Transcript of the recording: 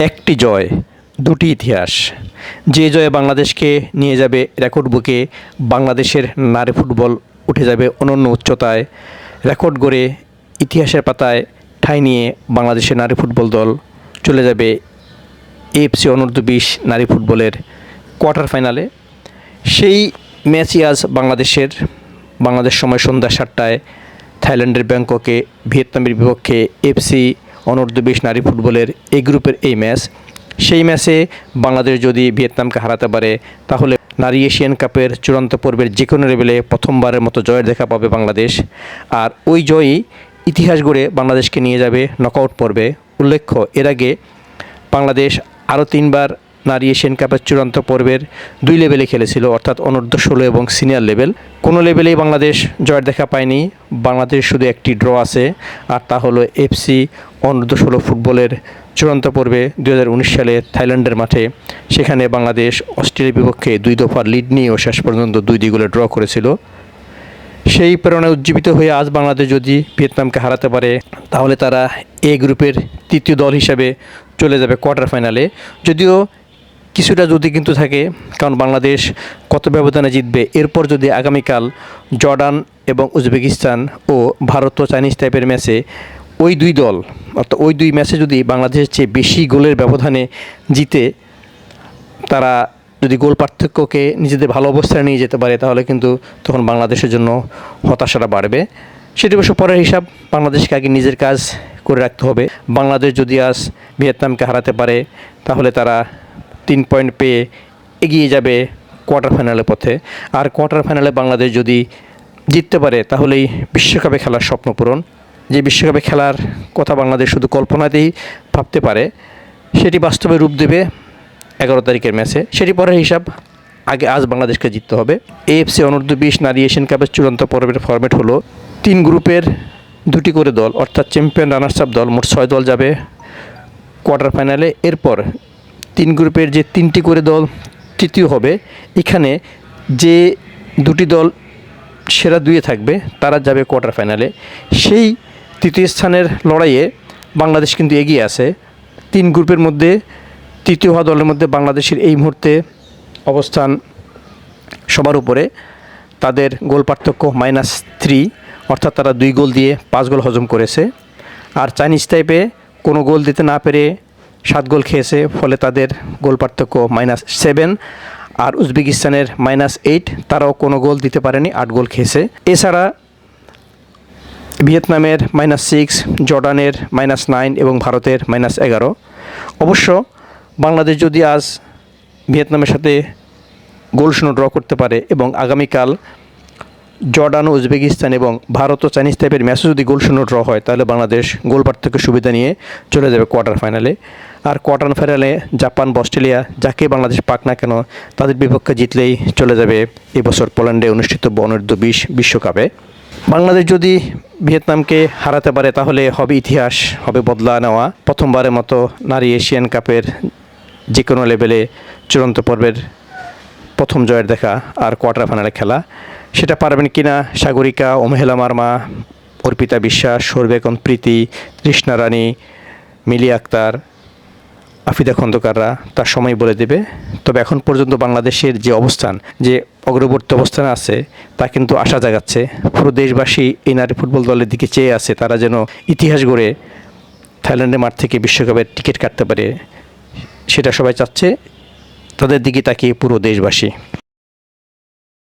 একটি জয়, দুটি ইতিহাস। যে জয়ে বাংলাদেশকে নিয়ে যাবে রেকর্ড বুকে, বাংলাদেশের নারী ফুটবল উঠে যাবে অনন্য উচ্চতায়। রেকর্ড গড়ে ইতিহাসের পাতায় ঠাঁই নিয়ে বাংলাদেশের নারী ফুটবল দল চলে যাবে এএফসি অনূর্ধ্ব-20 নারী ফুটবলের কোয়ার্টার ফাইনালে। সেই ম্যাচই আজ বাংলাদেশ সময় সন্ধ্যা 7টায় থাইল্যান্ডের ব্যাংককে ভিয়েতনামের বিপক্ষে এফসি অনূর্ধ্ব-20 নারী ফুটবলের এই গ্রুপের এই ম্যাচ। সেই ম্যাচে বাংলাদেশ যদি ভিয়েতনামকে হারাতে পারে তাহলে নারী এশিয়ান কাপের চূড়ান্ত পর্বের যে কোনো লেভেলে প্রথমবারের মতো জয়ের দেখা পাবে বাংলাদেশ। আর ওই জয়ই ইতিহাস গড়ে বাংলাদেশকে নিয়ে যাবে নকআউট পর্বে। উল্লেখ্য, এর আগে বাংলাদেশ আরও 3বার নারী এশিয়ান কাপের চূড়ান্ত পর্বের 2 লেভেলে খেলেছিল, অর্থাৎ অনূর্ধ্ব-16 এবং সিনিয়র লেভেল। কোনো লেভেলেই বাংলাদেশ জয়ের দেখা পায়নি। বাংলাদেশ শুধু একটি ড্র আছে, আর তা হলো এফসি অনূর্ধ্ব-16 ফুটবলের চূড়ান্ত পর্বে 2019 সালে থাইল্যান্ডের মাঠে। সেখানে বাংলাদেশ অস্ট্রেলিয়ার বিপক্ষে 2 দফার লিড নিয়েও শেষ পর্যন্ত 2 গোলে ড্র করেছিল। সেই প্রেরণায় উজ্জীবিত হয়ে আজ বাংলাদেশ যদি ভিয়েতনামকে হারাতে পারে তাহলে তারা এ গ্রুপের তৃতীয় দল হিসাবে চলে যাবে কোয়ার্টার ফাইনালে। যদিও কিছুটা যদি কিন্তু থাকে, কারণ বাংলাদেশ কত ব্যবধানে জিতবে। এরপর যদি আগামীকাল জর্ডান এবং উজবেকিস্তান ও ভারত ও চাইনিজ টাইপের ম্যাচে ওই 2 দল, অর্থাৎ ওই 2 ম্যাচে যদি বাংলাদেশের চেয়ে বেশি গোলের ব্যবধানে জিতে তারা যদি গোল পার্থক্যকে নিজেদের ভালো অবস্থায় নিয়ে যেতে পারে তাহলে কিন্তু তখন বাংলাদেশের জন্য হতাশাটা বাড়বে। সেটি অবশ্য পরের হিসাব। বাংলাদেশকে আগে নিজের কাজ করে রাখতে হবে। বাংলাদেশ যদি আজ ভিয়েতনামকে হারাতে পারে তাহলে তারা 3 পয়েন্ট পেয়ে এগিয়ে যাবে কোয়ার্টার ফাইনালের পথে। আর কোয়ার্টার ফাইনালে বাংলাদেশ যদি জিততে পারে তাহলেই বিশ্বকাপে খেলার স্বপ্ন পূরণ। যে বিশ্বকাপে খেলার কথা বাংলাদেশ শুধু কল্পনাতেই ভাবতে পারে, সেটি বাস্তবে রূপ দেবে 11 তারিখের ম্যাচে। সেটি পরের হিসাব। আগে আজ বাংলাদেশকে জিততে হবে। এএফসি অনূর্ধ্ব-20 নারী এশিয়ান কাপের চূড়ান্ত পর্বের ফরম্যাট হলো 3 গ্রুপের 2টি করে দল, অর্থাৎ চ্যাম্পিয়ন রানার্স আপ দল, মোট 6 দল যাবে কোয়ার্টার ফাইনালে। এরপর 3 গ্রুপের যে 3টি করে দল তৃতীয় হবে, এখানে যে 2টি দল সেরা 2-এ থাকবে তারা যাবে কোয়ার্টার ফাইনালে। সেই তৃতীয় স্থানের লড়াইয়ে বাংলাদেশ কিন্তু এগিয়ে আছে। 3 গ্রুপের মধ্যে তৃতীয় হওয়া দলের মধ্যে বাংলাদেশের এই মুহূর্তে অবস্থান সবার উপরে। তাদের গোল পার্থক্য -3, অর্থাৎ তারা 2 গোল দিয়ে 5 গোল হজম করেছে। আর চাইনিজ টাইপে কোনো গোল দিতে না পেরে 7 গোল খেয়েছে, ফলে তাদের গোল পার্থক্য -7। আর উজবেকিস্তানের -8, তারাও কোনো গোল দিতে পারেনি, 8 গোল খেয়েছে। এছাড়া ভিয়েতনামের -6, জর্ডানের -9 এবং ভারতের -11। অবশ্য বাংলাদেশ যদি আজ ভিয়েতনামের সাথে গোলশূন্য ড্র করতে পারে এবং আগামীকাল জর্ডান ও উজবেকিস্তান এবং ভারত ও চাইনিজ টাইপের ম্যাচও যদি গোলশূন্য ড্র হয় তাহলে বাংলাদেশ গোল পার্থক্য সুবিধা নিয়ে চলে যাবে কোয়ার্টার ফাইনালে। আর কোয়ার্টার ফাইনালে জাপান বা অস্ট্রেলিয়া যাকে বাংলাদেশ পাক না কেন তাদের বিপক্ষে জিতলেই চলে যাবে এবছর পোল্যান্ডে অনুষ্ঠিত অনূর্ধ্ব-20 বিশ্বকাপে। বাংলাদেশ যদি ভিয়েতনামকে হারাতে পারে তাহলে হবে ইতিহাস, হবে বদলা নেওয়া। প্রথমবারের মতো নারী এশিয়ান কাপের যে কোনো লেভেলে চূড়ান্ত পর্বের প্রথম জয়ের দেখা আর কোয়ার্টার ফাইনালে খেলা। সেটা পারবেন কিনা সাগরিকা, অমহেলা মার্মা, অর্পিতা বিশ্বাস, সৌরবেকন প্রীতি, তৃষ্ণা রানী, মিলি আক্তার, আফিদা খন্দকাররা তার সময় বলে দেবে। তবে এখন পর্যন্ত বাংলাদেশের যে অবস্থান, যে অগ্রবর্তী অবস্থানে আছে তা কিন্তু আশা জাগাচ্ছে। পুরো দেশবাসী এই নারী ফুটবল দলের দিকে চেয়ে আছে, তারা যেন ইতিহাস গড়ে থাইল্যান্ডের মাঠ থেকে বিশ্বকাপের টিকিট কাটতে পারে, সেটা সবাই চাচ্ছে। তাদের দিকে তাকিয়ে পুরো দেশবাসী।